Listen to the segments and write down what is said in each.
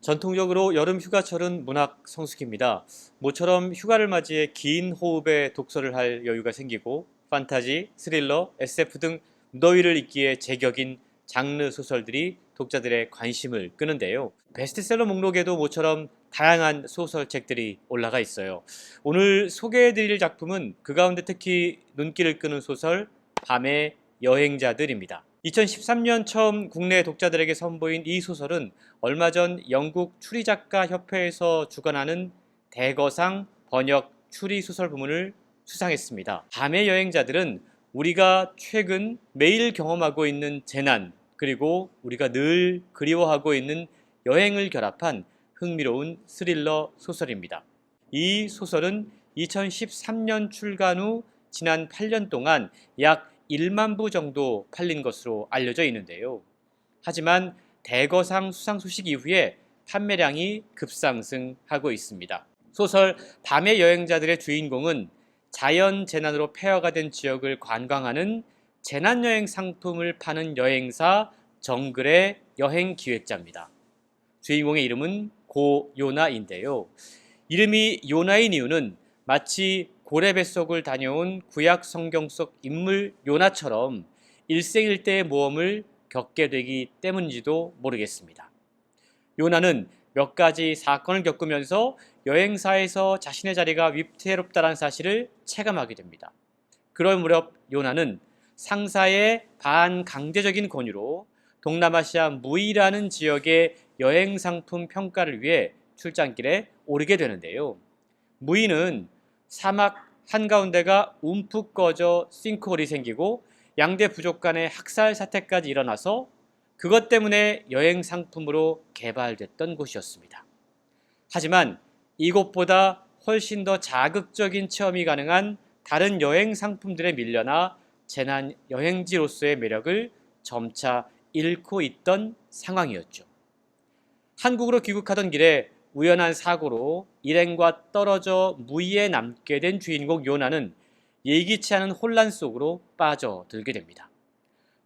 전통적으로 여름 휴가철은 문학 성수기입니다. 모처럼 휴가를 맞이해 긴 호흡의 독서를 할 여유가 생기고 판타지, 스릴러, SF 등 무더위를 잊기에 제격인 장르 소설들이 독자들의 관심을 끄는데요. 베스트셀러 목록에도 모처럼 다양한 소설책들이 올라가 있어요. 오늘 소개해드릴 작품은 그 가운데 특히 눈길을 끄는 소설 밤의 여행자들입니다. 2013년 처음 국내 독자들에게 선보인 이 소설은 얼마 전 영국 추리작가 협회에서 주관하는 대거상 번역 추리 소설 부문을 수상했습니다. 밤의 여행자들은 우리가 최근 매일 경험하고 있는 재난, 그리고 우리가 늘 그리워하고 있는 여행을 결합한 흥미로운 스릴러 소설입니다. 이 소설은 2013년 출간 후 지난 8년 동안 약 1만 부 정도 팔린 것으로 알려져 있는데요. 하지만 대거상 수상 소식 이후에 판매량이 급상승하고 있습니다. 소설 밤의 여행자들의 주인공은 자연 재난으로 폐허가 된 지역을 관광하는 재난여행 상품을 파는 여행사 정글의 여행 기획자입니다. 주인공의 이름은 고요나인데요. 이름이 요나인 이유는 마치 고래 뱃속을 다녀온 구약 성경 속 인물 요나처럼 일생일대의 모험을 겪게 되기 때문인지도 모르겠습니다. 요나는 몇 가지 사건을 겪으면서 여행사에서 자신의 자리가 위태롭다는 사실을 체감하게 됩니다. 그럴 무렵 요나는 상사의 반강제적인 권유로 동남아시아 무이라는 지역의 여행 상품 평가를 위해 출장길에 오르게 되는데요. 무이는 사막 한가운데가 움푹 꺼져 싱크홀이 생기고 양대 부족 간의 학살 사태까지 일어나서 그것 때문에 여행 상품으로 개발됐던 곳이었습니다. 하지만 이곳보다 훨씬 더 자극적인 체험이 가능한 다른 여행 상품들에 밀려나 재난 여행지로서의 매력을 점차 잃고 있던 상황이었죠. 한국으로 귀국하던 길에 우연한 사고로 일행과 떨어져 무의에 남게 된 주인공 요나는 예기치 않은 혼란 속으로 빠져들게 됩니다.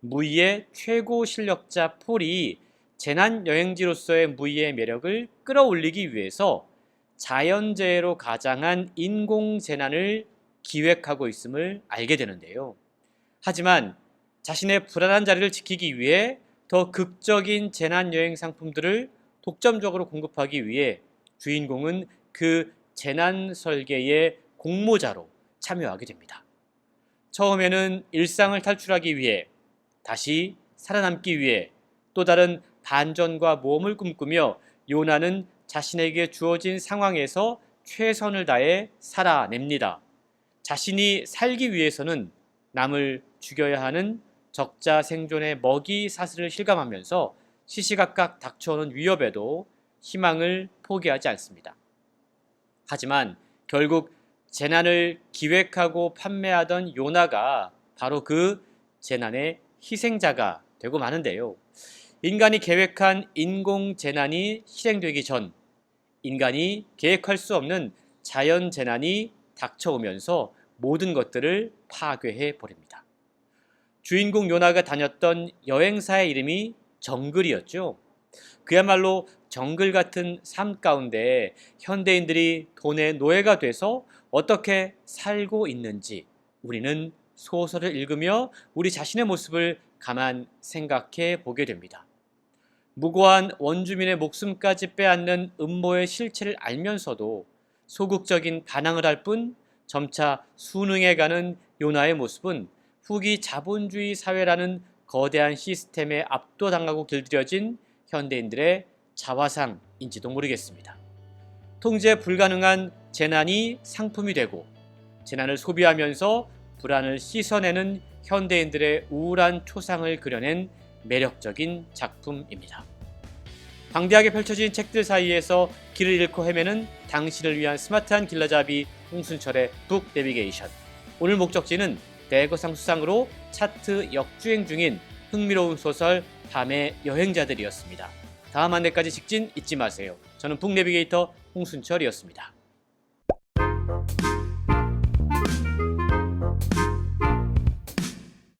무의의 최고 실력자 폴이 재난 여행지로서의 무의의 매력을 끌어올리기 위해서 자연재해로 가장한 인공재난을 기획하고 있음을 알게 되는데요. 하지만 자신의 불안한 자리를 지키기 위해 더 극적인 재난여행 상품들을 독점적으로 공급하기 위해 주인공은 그 재난 설계의 공모자로 참여하게 됩니다. 처음에는 일상을 탈출하기 위해, 다시 살아남기 위해 또 다른 반전과 모험을 꿈꾸며 요나는 자신에게 주어진 상황에서 최선을 다해 살아냅니다. 자신이 살기 위해서는 남을 죽여야 하는 적자 생존의 먹이 사슬을 실감하면서 시시각각 닥쳐오는 위협에도 희망을 포기하지 않습니다. 하지만 결국 재난을 기획하고 판매하던 요나가 바로 그 재난의 희생자가 되고 마는데요. 인간이 계획한 인공재난이 실행되기 전 인간이 계획할 수 없는 자연재난이 닥쳐오면서 모든 것들을 파괴해 버립니다. 주인공 요나가 다녔던 여행사의 이름이 정글이었죠. 그야말로 정글 같은 삶 가운데 현대인들이 돈의 노예가 돼서 어떻게 살고 있는지 우리는 소설을 읽으며 우리 자신의 모습을 가만 생각해 보게 됩니다. 무고한 원주민의 목숨까지 빼앗는 음모의 실체를 알면서도 소극적인 반항을 할 뿐 점차 순응해가는 요나의 모습은 후기 자본주의 사회라는 거대한 시스템에 압도당하고 길들여진 현대인들의 자화상인지도 모르겠습니다. 통제 불가능한 재난이 상품이 되고 재난을 소비하면서 불안을 씻어내는 현대인들의 우울한 초상을 그려낸 매력적인 작품입니다. 방대하게 펼쳐진 책들 사이에서 길을 잃고 헤매는 당신을 위한 스마트한 길라잡이 홍순철의 북 내비게이션. 오늘 목적지는 대거상 수상으로 차트 역주행 중인 흥미로운 소설 밤의 여행자들이었습니다. 다음 한 해까지 직진 잊지 마세요. 저는 북 내비게이터 홍순철이었습니다.